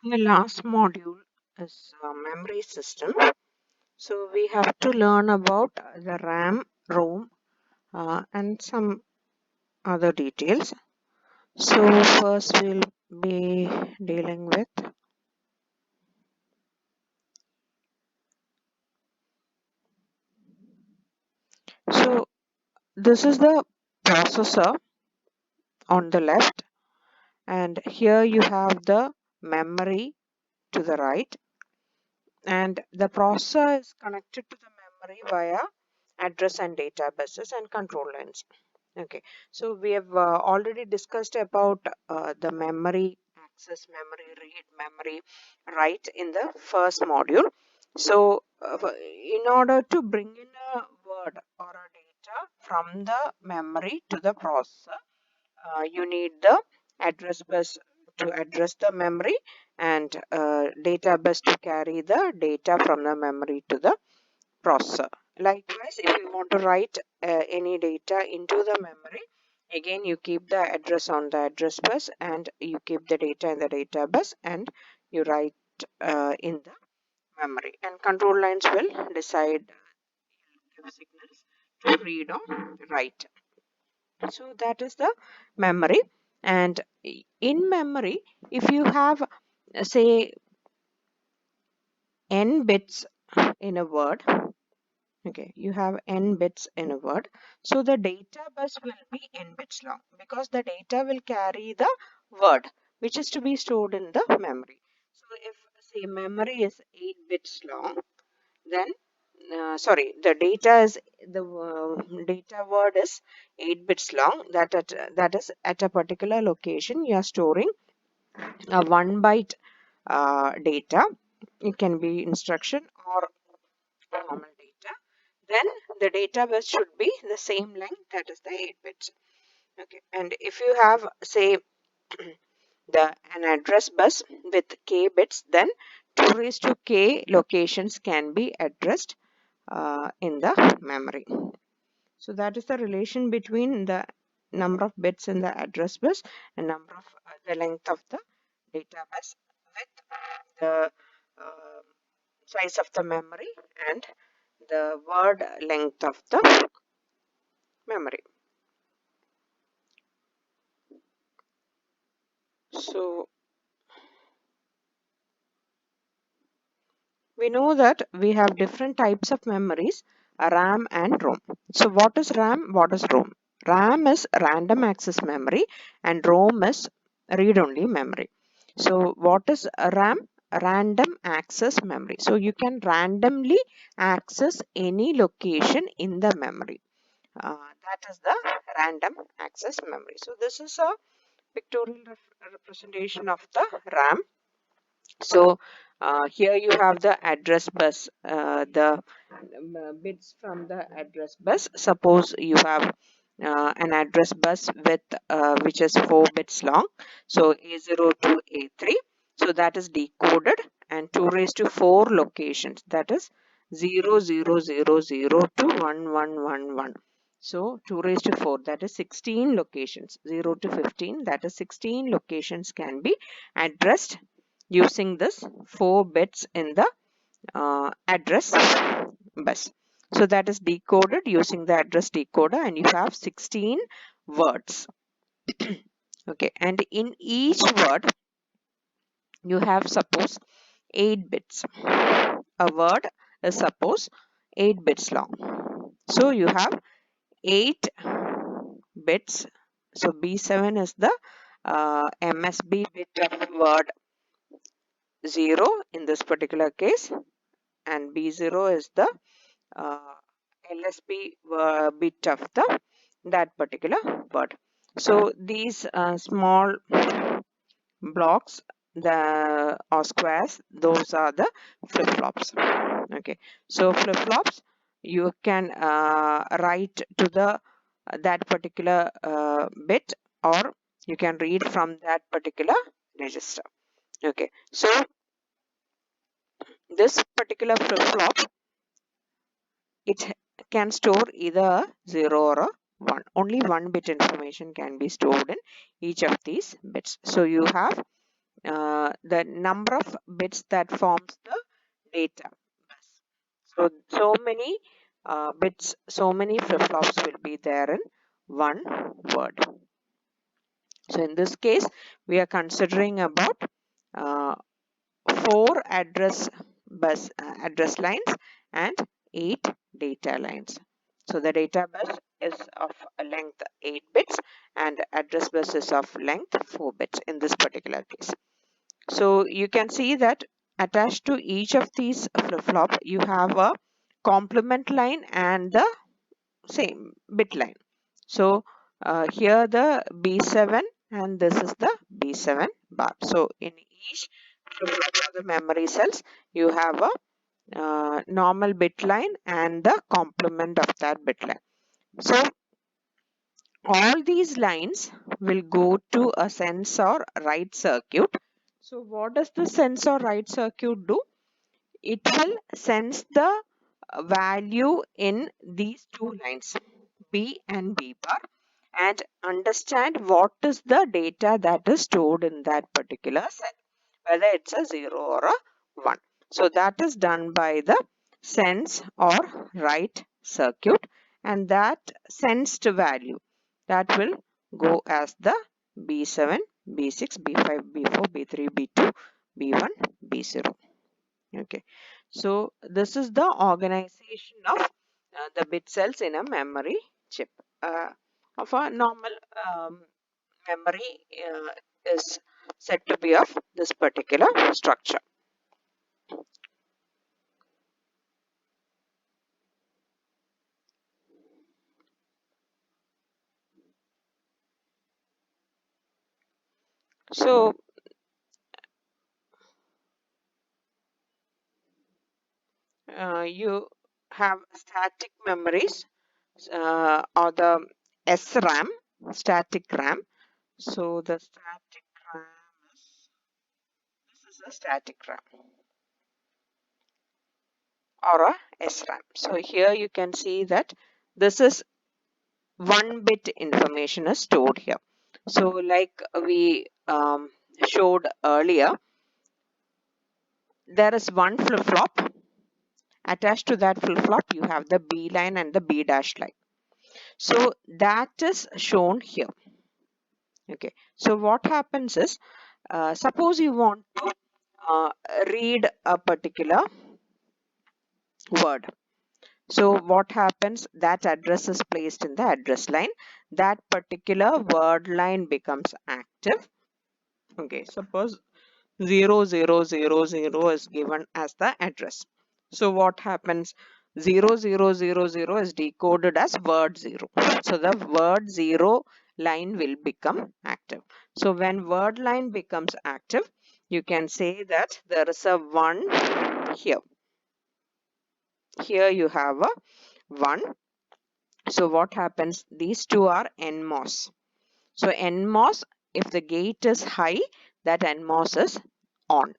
The last module is memory system. So we have to learn about the RAM, ROM, and some other details. So first we'll be dealing with. So this is the processor on the left, and here you have the memory to the right, and the processor is connected to the memory via address and data buses and control lines. Okay, so we have already discussed about the memory access, memory read, memory write in the first module. So in order to bring in a word or a data from the memory to the processor, you need the address bus to address the memory, and data bus to carry the data from the memory to the processor. Likewise, if you want to write any data into the memory, again you keep the address on the address bus and you keep the data in the data bus and you write in the memory, and control lines will decide give signals to read or write. So that is the memory. And in memory, if you have say n bits in a word, okay, you have n bits in a word. So the data bus will be n bits long because the data will carry the word which is to be stored in the memory. So if say memory is 8 bits long, then sorry, the data is the data word is 8 bits long. That is at a particular location you are storing a 1 byte data. It can be instruction or normal data. Then the data bus should be the same length, that is the 8 bits. Okay, and if you have say an address bus with k bits, then 2 raised to k locations can be addressed in the memory. So that is the relation between the number of bits in the address bus and number of the length of the data bus with the uh, size of the memory and the word length of the memory. So we know that we have different types of memories, RAM and ROM. So what is RAM? What is ROM? RAM is random access memory and ROM is read-only memory. So what is RAM? Random access memory. So you can randomly access any location in the memory. That is the random access memory. So this is a pictorial representation of the RAM. So here you have the address bus, the bits from the address bus. Suppose you have an address bus with which is 4 bits long. So A0 to A3. So that is decoded, and 2 raised to 4 locations. That is 0000 to 1111. So 2 raised to 4, that is 16 locations. 0 to 15, that is 16 locations can be addressed using this 4 bits in the address bus. So that is decoded using the address decoder, and you have 16 words. Okay, and in each word you have suppose 8 bits. A word is suppose 8 bits long. So you have 8 bits. So B7 is the MSB bit of word 0 in this particular case, and B0 is the uh, LSB bit of the that particular word. So these small blocks, the or squares, those are the flip-flops. Okay, so flip-flops you can write to the that particular bit, or you can read from that particular register. Okay, so this particular flip-flop, it can store either a 0 or a 1. Only one bit information can be stored in each of these bits. So you have the number of bits that forms the data bus. So many bits, so many flip-flops will be there in one word. So in this case, we are considering about uh, 4 address lines and 8 data lines. So the data bus is of a length 8 bits and address bus is of length 4 bits in this particular case. So you can see that attached to each of these flip-flop, you have a complement line and the same bit line. So here the B7 and this is the B7 bar. So in each flip-flop of the memory cells, you have a normal bit line and the complement of that bit line. So all these lines will go to a sense or write circuit. So what does the sense or write circuit do? It will sense the value in these two lines, B and B bar, and understand what is the data that is stored in that particular cell, whether it's a 0 or a 1. So that is done by the sense or write circuit, and that sensed value that will go as the B7, B6, B5, B4, B3, B2, B1, B0. Okay, so this is the organization of the bit cells in a memory chip. Of a normal memory is said to be of this particular structure. So you have static memories or the SRAM, static RAM. So the static RAM is, this is a static RAM or a SRAM. So here you can see that this is 1 bit information is stored here. So like we showed earlier, there is one flip-flop. Attached to that flip-flop, you have the B line and the B dash line. So that is shown here. Okay. So what happens is, suppose you want to uh, read a particular word. So what happens? That address is placed in the address line. That particular word line becomes active. Okay. Suppose 0000 is given as the address. So what happens? 0000 is decoded as word 0. So the word 0 line will become active. So when word line becomes active, you can say that there is a 1 here. Here you have a 1. So what happens? These two are NMOS. So NMOS, if the gate is high, that NMOS is on.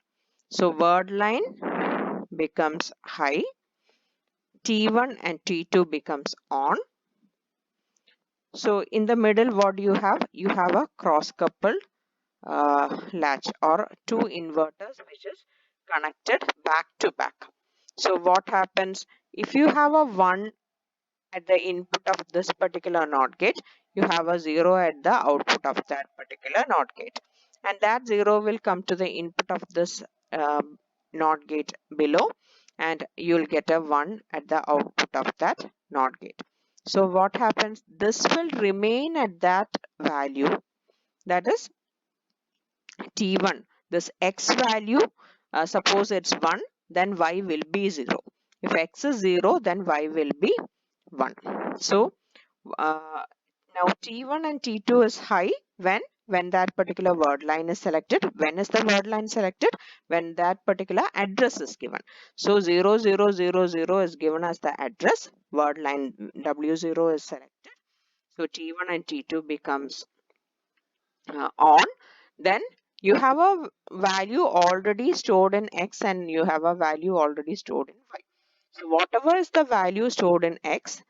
So word line becomes high, T1 and T2 becomes on. So in the middle, what do you have? You have a cross coupled latch or two inverters which is connected back to back. So what happens? If you have a 1 at the input of this particular NOT gate, you have a 0 at the output of that particular NOT gate. And that 0 will come to the input of this NOT gate below, and you'll get a 1 at the output of that NOT gate. So what happens? This will remain at that value, that is T1. This X value, suppose it's 1, then Y will be 0. If X is 0, then Y will be 1. So now T1 and T2 is high when that particular word line is selected. When is the word line selected? When that particular address is given. So 0000 is given as the address. Word line W0 is selected. So T1 and T2 becomes on. Then you have a value already stored in X and you have a value already stored in Y. So whatever is the value stored in X,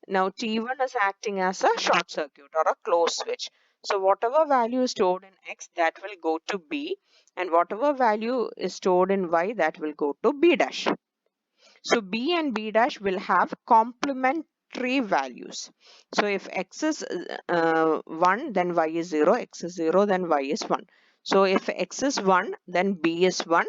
now T1 is acting as a short circuit or a closed switch. So whatever value is stored in X, that will go to B, and whatever value is stored in Y, that will go to B dash. So B and B dash will have complementary values. So if X is 1, then Y is 0, X is 0, then Y is 1. So if X is 1, then B is 1,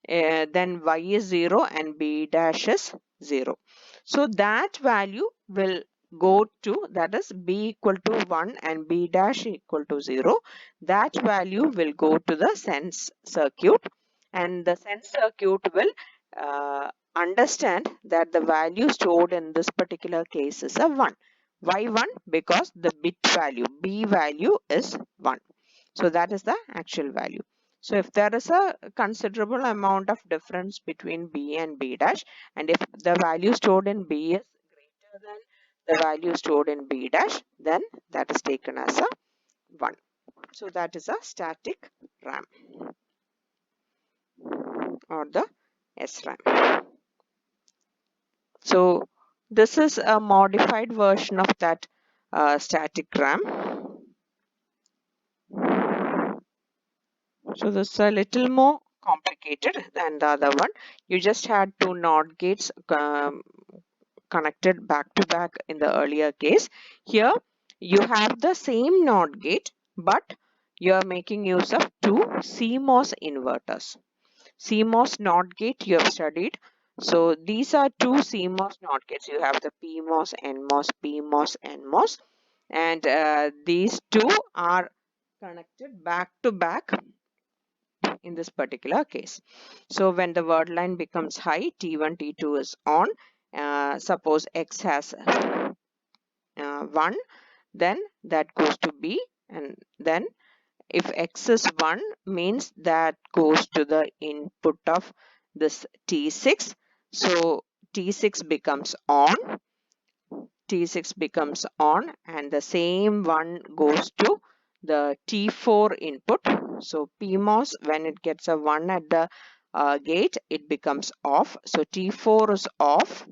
then Y is 0 and B dash is 0. So that value will go to, that is B equal to 1 and B dash equal to 0. That value will go to the sense circuit, and the sense circuit will understand that the value stored in this particular case is a 1. Why 1? Because the bit value, B value is 1. So that is the actual value. So if there is a considerable amount of difference between B and B dash, and if the value stored in B is greater than the value stored in B dash, then that is taken as a 1. So that is a static RAM or the SRAM. So this is a modified version of that static RAM. So this is a little more complicated than the other one. You just had two NOT gates connected back to back in the earlier case. Here you have the same NOT gate, but you are making use of two CMOS inverters. CMOS NOT gate you have studied. So these are two CMOS NOT gates. You have the PMOS, NMOS, PMOS, NMOS, and these two are connected back to back in this particular case. So when the word line becomes high, T1, T2 is on. Suppose X has 1, then that goes to B, and then if X is 1 means that goes to the input of this T6. So T6 becomes on, T6 becomes on, and the same one goes to the T4 input. So PMOS, when it gets a 1 at the gate, it becomes off. So T4 is off.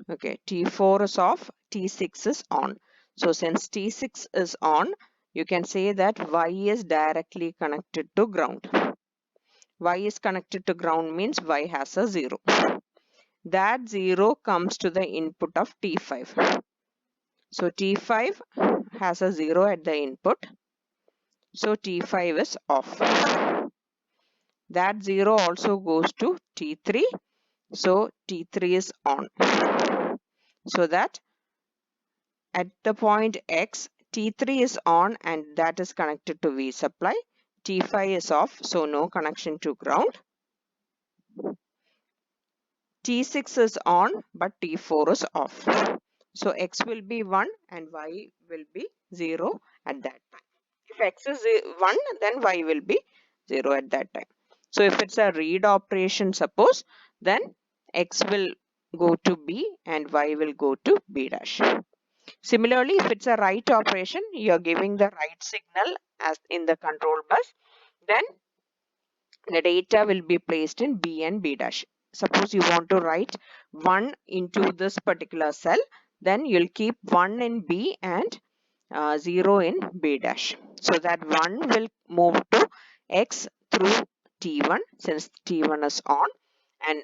Okay, T4 is off, T6 is on. So since T6 is on, you can say that Y is directly connected to ground. Y is connected to ground means Y has a 0. That 0 comes to the input of T5. So T5 has a 0 at the input. So T5 is off. That 0 also goes to T3. So T3 is on. So that at the point X, T3 is on and that is connected to V supply. T5 is off, so no connection to ground. T6 is on, but T4 is off. So X will be 1 and Y will be 0 at that time. If X is 1, then Y will be 0 at that time. So if it's a read operation, suppose, then X will go to B and Y will go to B dash. Similarly, if it's a write operation, you're giving the write signal as in the control bus, then the data will be placed in B and B dash. Suppose you want to write 1 into this particular cell, then you'll keep 1 in B and 0 in B dash. So that 1 will move to X through T1 since T1 is on, and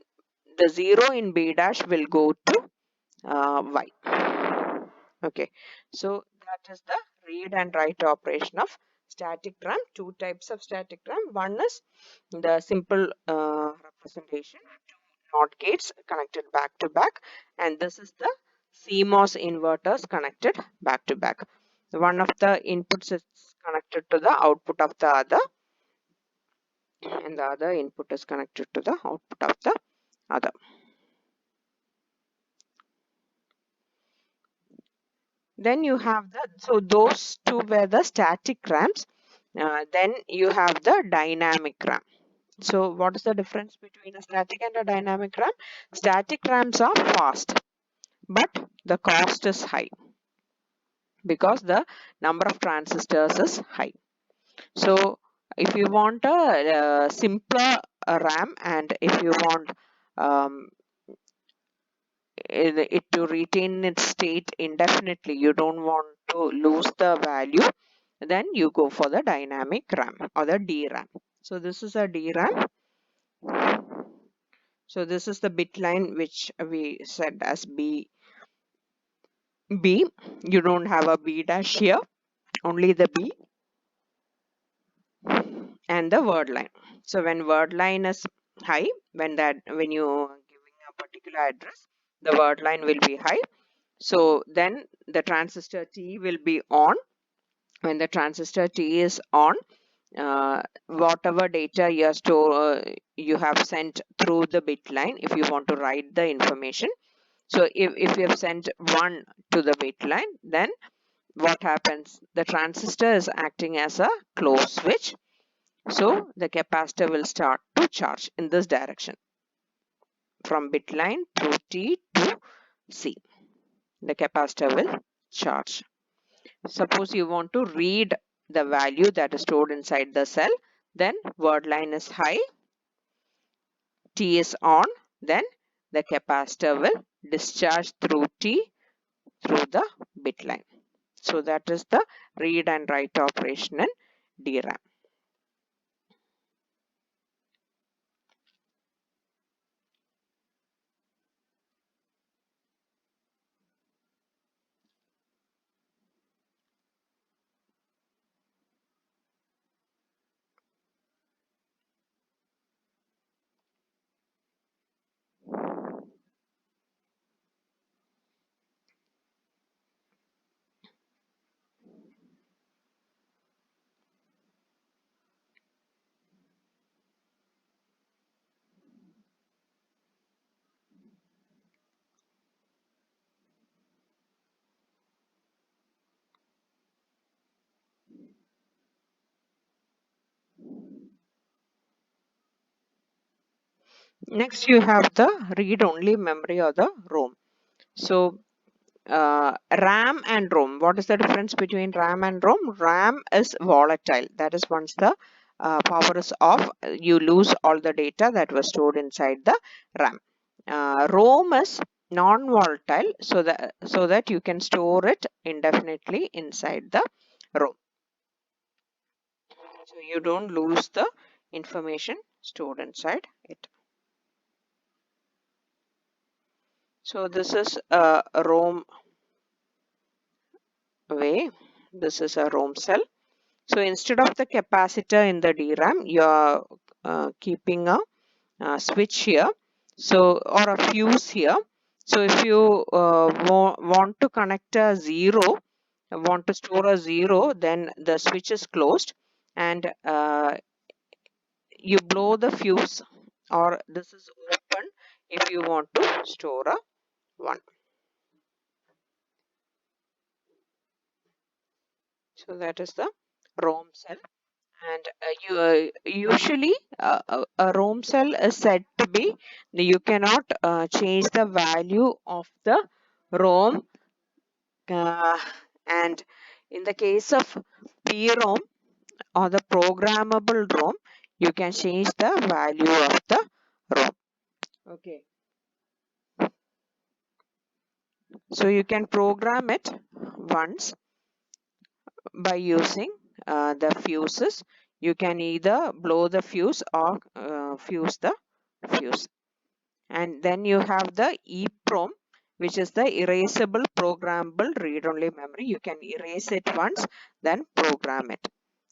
the 0 in B dash will go to Y. Okay, so that is the read and write operation of static RAM. Two types of static RAM. One is the simple representation, two NOT gates connected back to back, and this is the CMOS inverters connected back to back. One of the inputs is connected to the output of the other, and the other input is connected to the output of the other. Then you have the, so those two were the static RAMs. Then you have the dynamic RAM. So what is the difference between a static and a dynamic RAM? Static RAMs are fast, but the cost is high because the number of transistors is high. So if you want a simpler RAM, and if you want um, it to retain its state indefinitely, you don't want to lose the value, then you go for the dynamic RAM or the DRAM. So this is a DRAM. So this is the bit line which we said as B. You don't have a B dash here, only the B and the word line. So when word line is high, when you are giving a particular address, the word line will be high. So then the transistor T will be on. When the transistor T is on, whatever data you have sent through the bit line, if you want to write the information. So if you have sent 1 to the bit line, then what happens? The transistor is acting as a closed switch. So the capacitor will start to charge in this direction from bit line through T to C. The capacitor will charge. Suppose you want to read the value that is stored inside the cell, then word line is high, T is on, then the capacitor will discharge through T through the bit line. So that is the read and write operation in DRAM. Next, you have the read-only memory or the ROM. So RAM and ROM. What is the difference between RAM and ROM? RAM is volatile. That is, once the power is off, you lose all the data that was stored inside the RAM. ROM is non-volatile, so that you can store it indefinitely inside the ROM. So you don't lose the information stored inside it. So this is a ROM way. This is a ROM cell. So instead of the capacitor in the DRAM, you are keeping a switch here, so or a fuse here. So if you want to connect a 0, want to store a 0, then the switch is closed and you blow the fuse, or this is open if you want to store a 1. So that is the ROM cell. And usually a ROM cell is said to be, you cannot change the value of the ROM, and in the case of PROM or the programmable ROM, you can change the value of the ROM. Okay, so you can program it once by using the fuses. You can either blow the fuse or fuse the fuse. And then you have the EEPROM, which is the erasable programmable read-only memory. You can erase it once, then program it.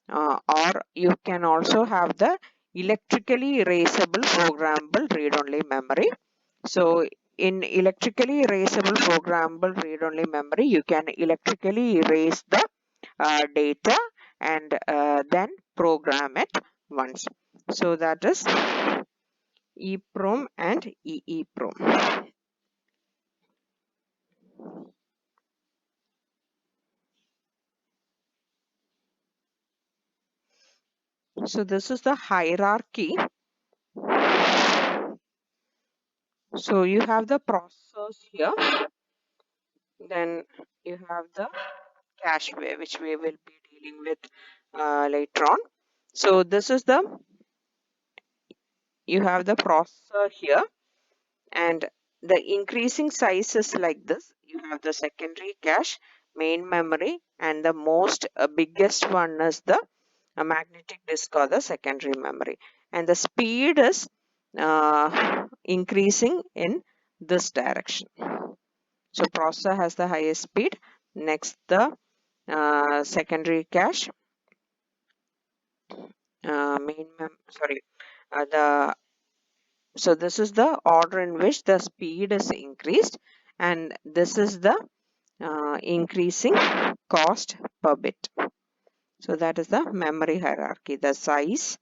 Or you can also have the electrically erasable programmable read-only memory. So in electrically erasable programmable read-only memory, you can electrically erase the data and then program it once. So that is EEPROM and EEPROM. So this is the hierarchy. So you have the processors here, then you have the cacheway, which we will be dealing with later on. So this is you have the processor here, and the increasing size is like this. You have the secondary cache, main memory, and the most biggest one is the magnetic disk or the secondary memory, and the speed is increasing in this direction. So processor has the highest speed. Next, the secondary cache, main mem sorry, the so this is the order in which the speed is increased, and this is the increasing cost per bit. So that is the memory hierarchy, the size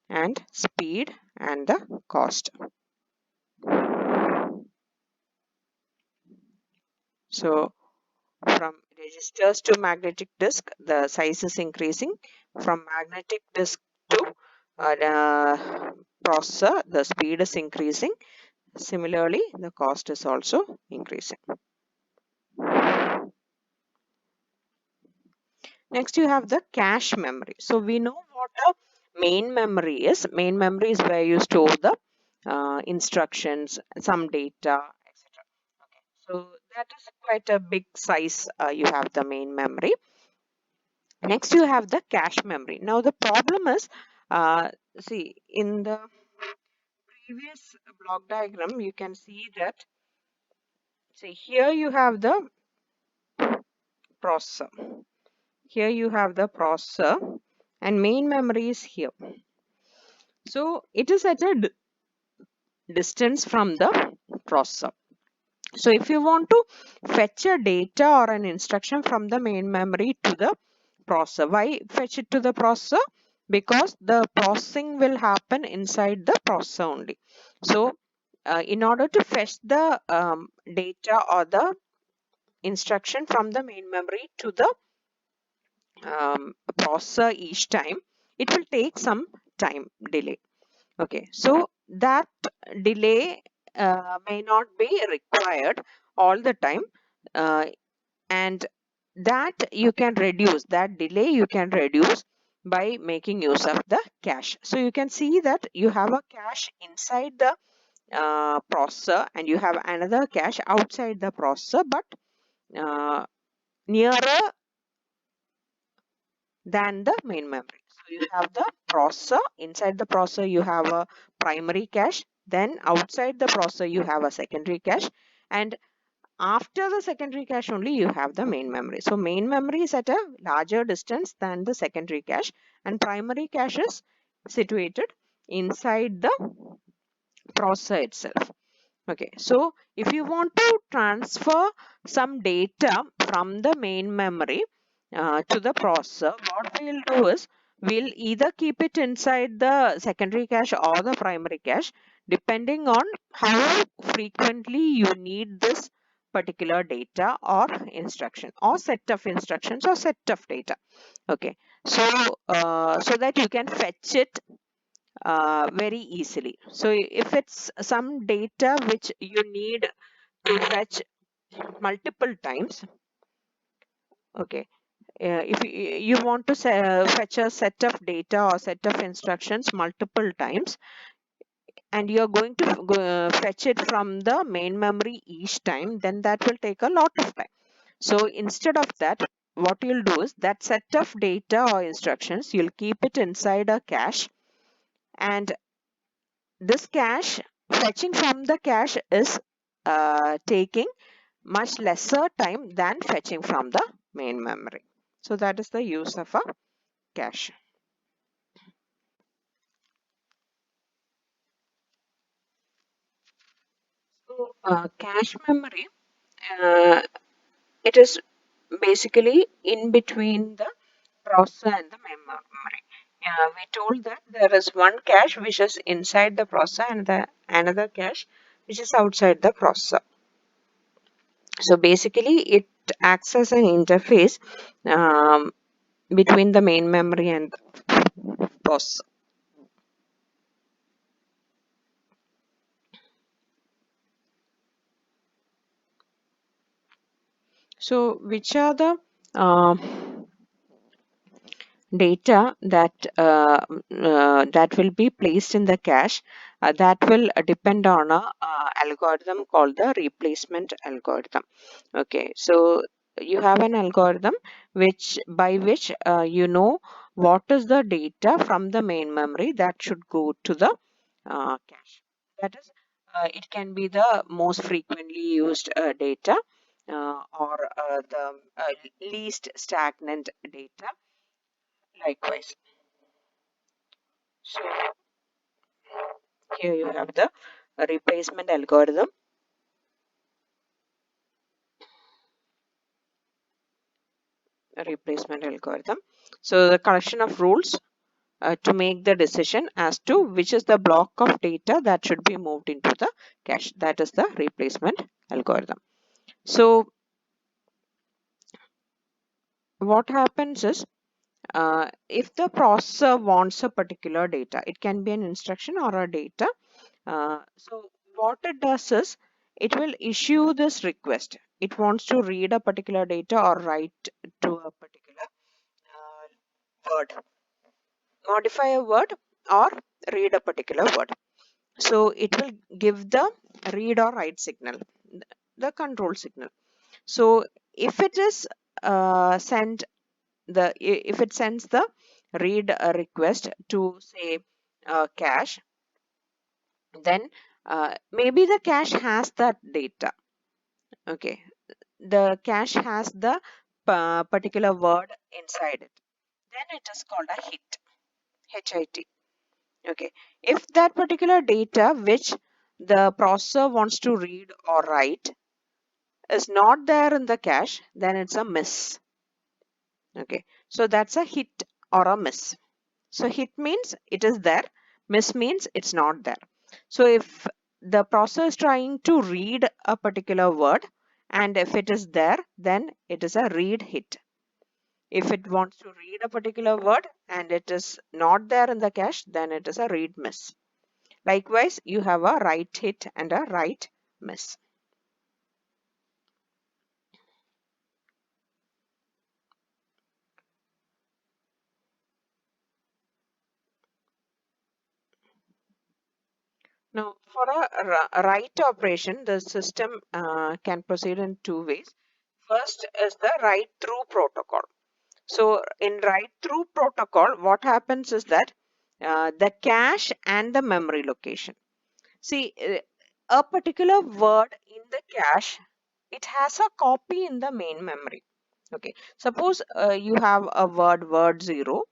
and speed and the cost. So from registers to magnetic disk, the size is increasing. From magnetic disk to processor, the speed is increasing. Similarly, the cost is also increasing. Next, you have the cache memory. So we know what a main memory is. Main memory is where you store the instructions, some data, etc. Okay. So that is quite a big size. You have the main memory. Next, you have the cache memory. Now, the problem is, see, in the previous block diagram, you can see that, see, here you have the processor. Here you have the processor, and main memory is here. So it is at a distance from the processor. So if you want to fetch a data or an instruction from the main memory to the processor, why fetch it to the processor? Because the processing will happen inside the processor only. So in order to fetch the data or the instruction from the main memory to the processor each time, it will take some time delay. Okay, so that delay may not be required all the time, and that you can reduce, that delay you can reduce by making use of the cache. So you can see that you have a cache inside the processor and you have another cache outside the processor, but nearer than the main memory. So you have the processor. Inside the processor you have a primary cache, then outside the processor you have a secondary cache, and after the secondary cache only you have the main memory. So main memory is at a larger distance than the secondary cache, and primary cache is situated inside the processor itself. Okay, so if you want to transfer some data from the main memory to the processor, what we'll do is we'll either keep it inside the secondary cache or the primary cache, depending on how frequently you need this particular data or instruction or set of instructions or set of data. Okay, so so that you can fetch it very easily. So if it's some data which you need to fetch multiple times, okay, if you want to fetch a set of data or set of instructions multiple times, and you're going to fetch it from the main memory each time, then that will take a lot of time. So instead of that, what you'll do is that set of data or instructions, you'll keep it inside a cache, and this cache, fetching from the cache is taking much lesser time than fetching from the main memory. So that is the use of a cache. So cache memory, uh, it is basically in between the processor and the main memory. We told that there is one cache which is inside the processor and the another cache which is outside the processor. So basically it acts as an interface um, between the main memory and the processor. So which are the uh, data that will be placed in the cache? That will depend on a algorithm called the replacement algorithm. Okay, so you have an algorithm by which you know what is the data from the main memory that should go to the cache. That is, it can be the most frequently used data or the least stagnant data likewise. So here you have the replacement algorithm. Replacement algorithm. So the collection of rules to make the decision as to which is the block of data that should be moved into the cache. That is the replacement algorithm. So what happens is, if the processor wants a particular data, it can be an instruction or a data. So what it does is, it will issue this request. It wants to read a particular data or write to a particular word, modify a word or read a particular word. So it will give the read or write signal, the control signal. So if it is sent if it sends the read request to say cache, then maybe the cache has that data. Okay, the cache has the particular word inside it. Then it is called a hit, HIT. Okay, if that particular data which the processor wants to read or write is not there in the cache, then it's a miss. Okay, so that's a hit or a miss. So hit means it is there, miss means it's not there. So if the processor is trying to read a particular word and if it is there, then it is a read hit. If it wants to read a particular word and it is not there in the cache, then it is a read miss. Likewise, you have a write hit and a write miss. Now, for a write operation, the system can proceed in two ways. First is the write through protocol. So, in write through protocol, what happens is that the cache and the memory location. See, a particular word in the cache, it has a copy in the main memory. Okay, suppose you have a word 0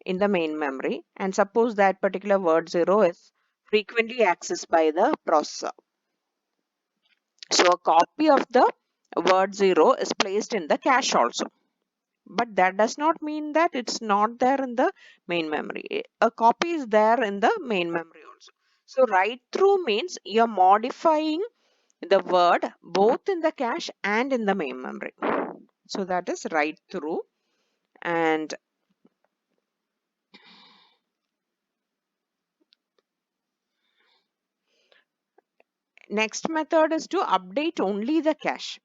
in the main memory, and suppose that particular word 0 is frequently accessed by the processor. So a copy of the word 0 is placed in the cache also. But that does not mean that it's not there in the main memory. A copy is there in the main memory also. So write through means you're modifying the word both in the cache and in the main memory. So that is write through. And next method is to update only the cache.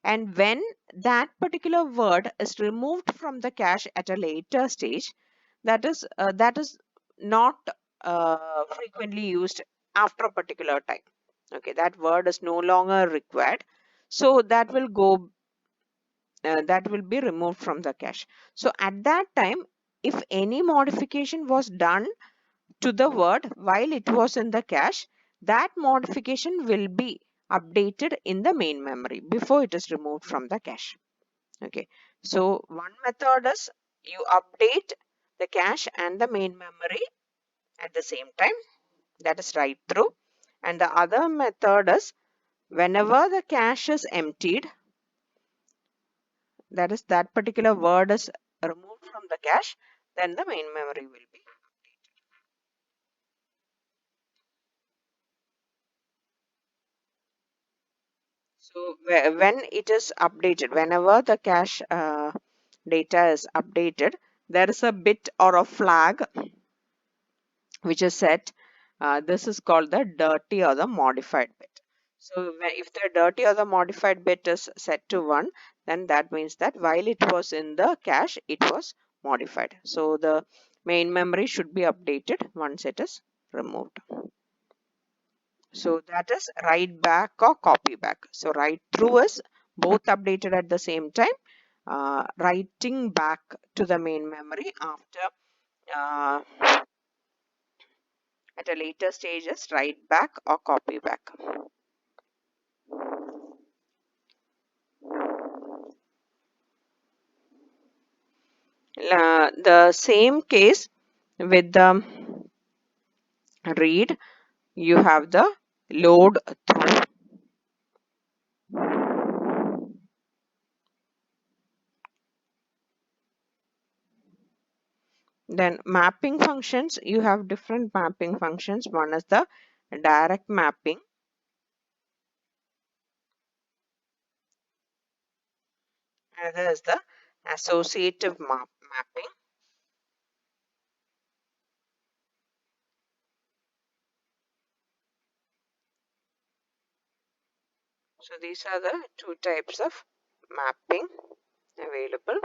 And when that particular word is removed from the cache at a later stage, that is not frequently used after a particular time. Okay, that word is no longer required. So that will be removed from the cache. So at that time, if any modification was done to the word while it was in the cache, that modification will be updated in the main memory before it is removed from the cache. Okay, so one method is you update the cache and the main memory at the same time, that is write through. And the other method is whenever the cache is emptied, that is that particular word is removed from the cache, then the main memory will be. So when it is updated, whenever the cache data is updated, there is a bit or a flag which is set. This is called the dirty or the modified bit. So if the dirty or the modified bit is set to 1, then that means that while it was in the cache, it was modified. So the main memory should be updated once it is removed. So that is write back or copy back. So write through is both updated at the same time, writing back to the main memory after at a later stages, write back or copy back. The same case with the read, you have the load through. Then mapping functions, you have different mapping functions. One is the direct mapping. Another is the associative mapping. So these are the two types of mapping available.